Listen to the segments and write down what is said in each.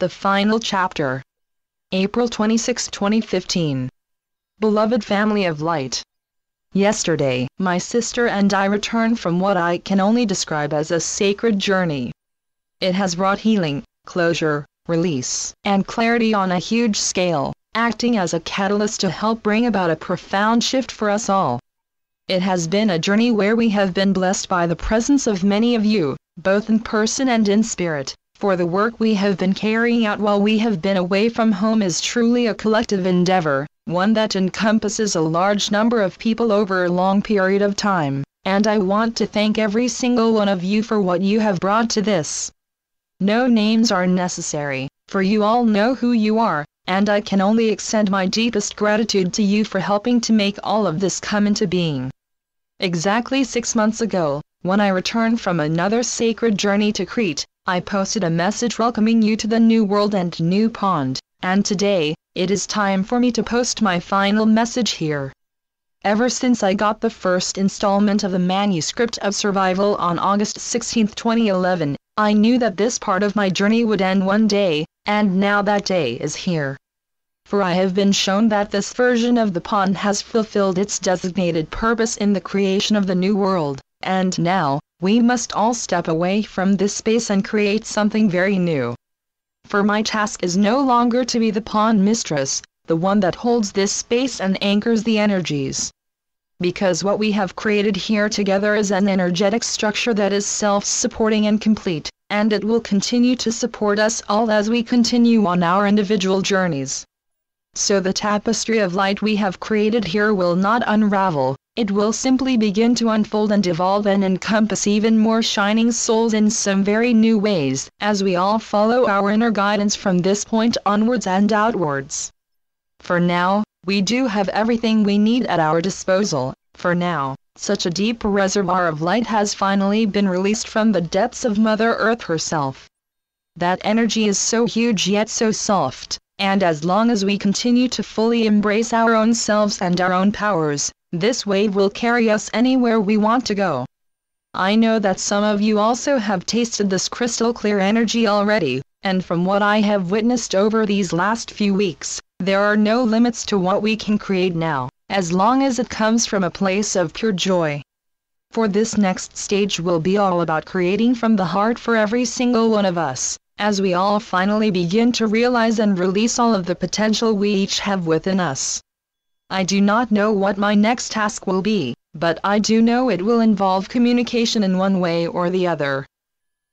The final chapter. April 26, 2015. Beloved family of light. Yesterday, my sister and I returned from what I can only describe as a sacred journey. It has brought healing, closure, release, and clarity on a huge scale, acting as a catalyst to help bring about a profound shift for us all. It has been a journey where we have been blessed by the presence of many of you, both in person and in spirit, for the work we have been carrying out while we have been away from home is truly a collective endeavor, one that encompasses a large number of people over a long period of time, and I want to thank every single one of you for what you have brought to this. No names are necessary, for you all know who you are, and I can only extend my deepest gratitude to you for helping to make all of this come into being. Exactly 6 months ago, when I returned from another sacred journey to Crete, I posted a message welcoming you to the new world and new pond, and today, it is time for me to post my final message here. Ever since I got the first installment of the manuscript of Survival on August 16, 2011, I knew that this part of my journey would end one day, and now that day is here. For I have been shown that this version of the pond has fulfilled its designated purpose in the creation of the new world, and now, we must all step away from this space and create something very new. For my task is no longer to be the pond mistress, the one that holds this space and anchors the energies. Because what we have created here together is an energetic structure that is self-supporting and complete, and it will continue to support us all as we continue on our individual journeys. So the tapestry of light we have created here will not unravel, it will simply begin to unfold and evolve and encompass even more shining souls in some very new ways, as we all follow our inner guidance from this point onwards and outwards. For now, we do have everything we need at our disposal. For now, such a deep reservoir of light has finally been released from the depths of Mother Earth herself. That energy is so huge yet so soft, and as long as we continue to fully embrace our own selves and our own powers, this wave will carry us anywhere we want to go. I know that some of you also have tasted this crystal clear energy already, and from what I have witnessed over these last few weeks, there are no limits to what we can create now, as long as it comes from a place of pure joy. For this next stage will be all about creating from the heart for every single one of us, as we all finally begin to realize and release all of the potential we each have within us. I do not know what my next task will be, but I do know it will involve communication in one way or the other.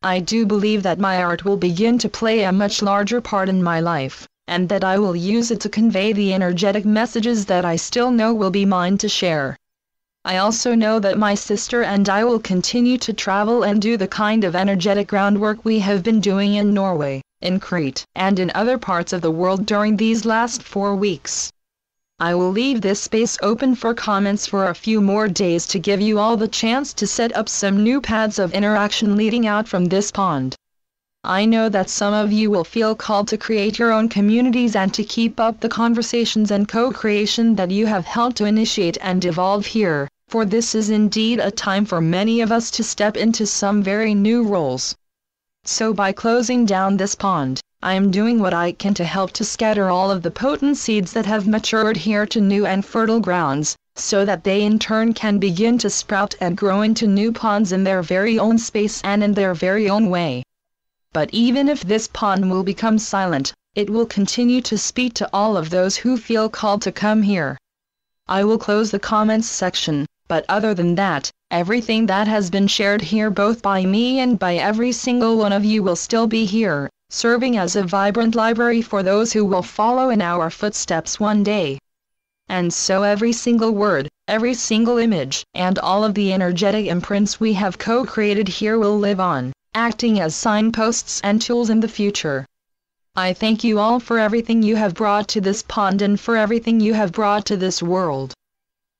I do believe that my art will begin to play a much larger part in my life, and that I will use it to convey the energetic messages that I still know will be mine to share. I also know that my sister and I will continue to travel and do the kind of energetic groundwork we have been doing in Norway, in Crete, and in other parts of the world during these last 4 weeks. I will leave this space open for comments for a few more days to give you all the chance to set up some new paths of interaction leading out from this pond. I know that some of you will feel called to create your own communities and to keep up the conversations and co-creation that you have helped to initiate and evolve here, for this is indeed a time for many of us to step into some very new roles. So by closing down this pond, I am doing what I can to help to scatter all of the potent seeds that have matured here to new and fertile grounds, so that they in turn can begin to sprout and grow into new ponds in their very own space and in their very own way. But even if this pond will become silent, it will continue to speak to all of those who feel called to come here. I will close the comments section, but other than that, everything that has been shared here both by me and by every single one of you will still be here, serving as a vibrant library for those who will follow in our footsteps one day. And so every single word, every single image, and all of the energetic imprints we have co-created here will live on, acting as signposts and tools in the future. I thank you all for everything you have brought to this pond and for everything you have brought to this world.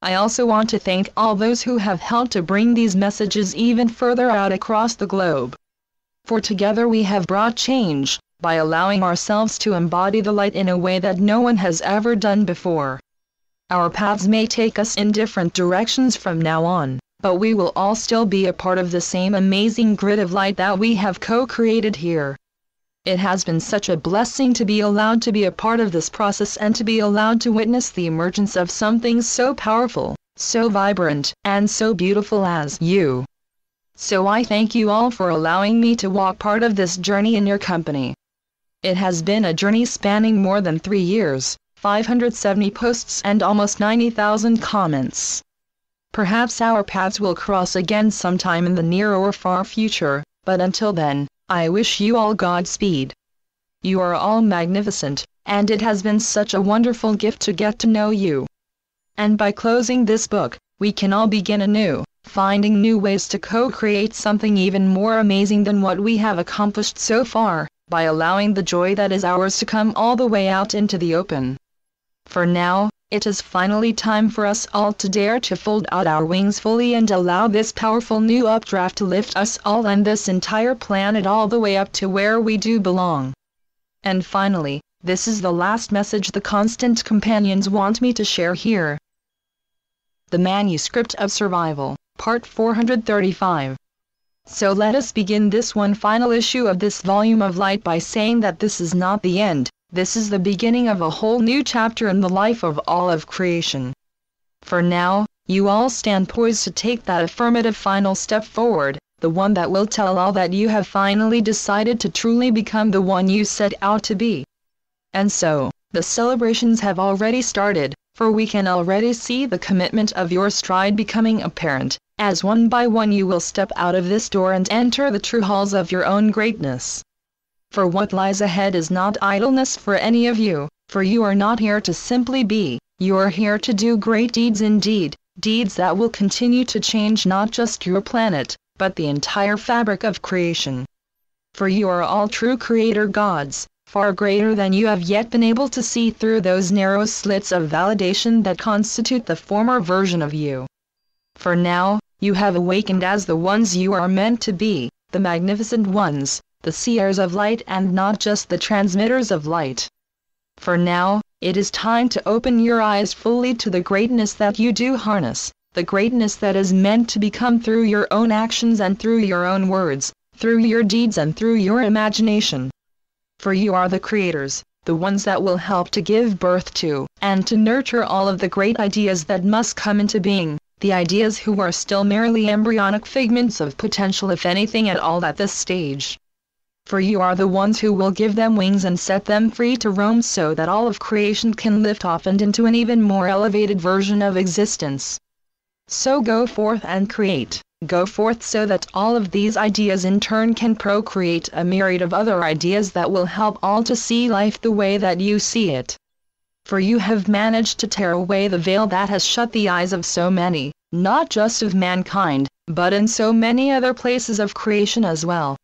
I also want to thank all those who have helped to bring these messages even further out across the globe. For together we have brought change, by allowing ourselves to embody the light in a way that no one has ever done before. Our paths may take us in different directions from now on, but we will all still be a part of the same amazing grid of light that we have co-created here. It has been such a blessing to be allowed to be a part of this process and to be allowed to witness the emergence of something so powerful, so vibrant, and so beautiful as you. So I thank you all for allowing me to walk part of this journey in your company. It has been a journey spanning more than 3 years, 570 posts and almost 90,000 comments. Perhaps our paths will cross again sometime in the near or far future, but until then, I wish you all Godspeed. You are all magnificent, and it has been such a wonderful gift to get to know you. And by closing this book, we can all begin anew, finding new ways to co-create something even more amazing than what we have accomplished so far, by allowing the joy that is ours to come all the way out into the open. For now, it is finally time for us all to dare to fold out our wings fully and allow this powerful new updraft to lift us all and this entire planet all the way up to where we do belong. And finally, this is the last message the constant companions want me to share here. The Manuscript of Survival, Part 435. So let us begin this one final issue of this volume of light by saying that this is not the end. This is the beginning of a whole new chapter in the life of all of creation. For now, you all stand poised to take that affirmative final step forward, the one that will tell all that you have finally decided to truly become the one you set out to be. And so, the celebrations have already started, for we can already see the commitment of your stride becoming apparent, as one by one you will step out of this door and enter the true halls of your own greatness. For what lies ahead is not idleness for any of you, for you are not here to simply be, you are here to do great deeds indeed, deeds that will continue to change not just your planet, but the entire fabric of creation. For you are all true creator gods, far greater than you have yet been able to see through those narrow slits of validation that constitute the former version of you. For now, you have awakened as the ones you are meant to be, the magnificent ones, the seers of light and not just the transmitters of light. For now, it is time to open your eyes fully to the greatness that you do harness, the greatness that is meant to become through your own actions and through your own words, through your deeds and through your imagination. For you are the creators, the ones that will help to give birth to, and to nurture all of the great ideas that must come into being, the ideas who are still merely embryonic figments of potential if anything at all at this stage. For you are the ones who will give them wings and set them free to roam so that all of creation can lift off and into an even more elevated version of existence. So go forth and create, go forth so that all of these ideas in turn can procreate a myriad of other ideas that will help all to see life the way that you see it. For you have managed to tear away the veil that has shut the eyes of so many, not just of mankind, but in so many other places of creation as well.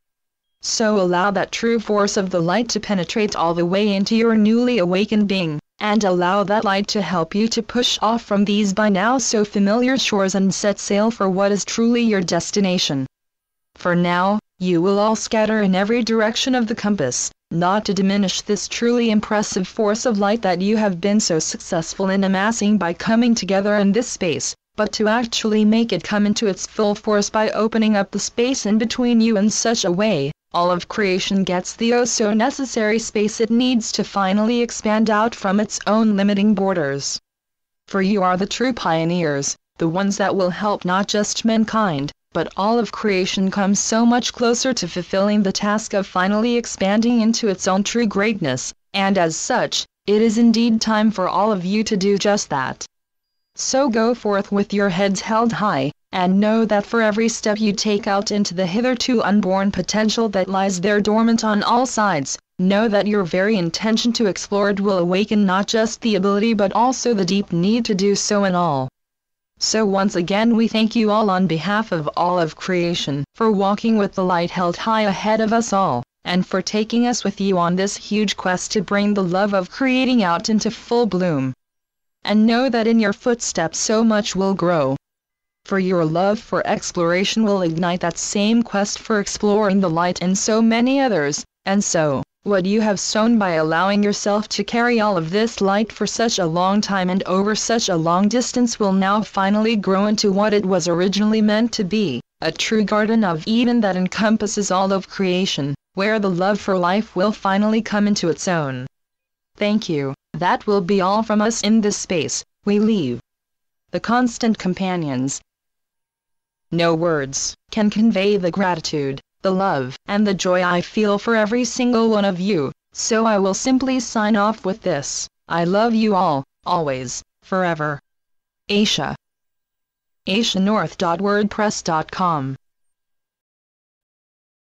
So allow that true force of the light to penetrate all the way into your newly awakened being, and allow that light to help you to push off from these by now so familiar shores and set sail for what is truly your destination. For now, you will all scatter in every direction of the compass, not to diminish this truly impressive force of light that you have been so successful in amassing by coming together in this space, but to actually make it come into its full force by opening up the space in between you in such a way, all of creation gets the so necessary space it needs to finally expand out from its own limiting borders. For you are the true pioneers, the ones that will help not just mankind, but all of creation come so much closer to fulfilling the task of finally expanding into its own true greatness, and as such, it is indeed time for all of you to do just that. So go forth with your heads held high, and know that for every step you take out into the hitherto unborn potential that lies there dormant on all sides, know that your very intention to explore it will awaken not just the ability but also the deep need to do so in all. So once again we thank you all on behalf of all of creation for walking with the light held high ahead of us all, and for taking us with you on this huge quest to bring the love of creating out into full bloom. And know that in your footsteps so much will grow. For your love for exploration will ignite that same quest for exploring the light in so many others, and so, what you have sown by allowing yourself to carry all of this light for such a long time and over such a long distance will now finally grow into what it was originally meant to be, a true Garden of Eden that encompasses all of creation, where the love for life will finally come into its own. Thank you. That will be all from us in this space. We leave. The constant companions. No words can convey the gratitude, the love, and the joy I feel for every single one of you, so I will simply sign off with this. I love you all, always, forever. Aisha. AishaNorth.wordpress.com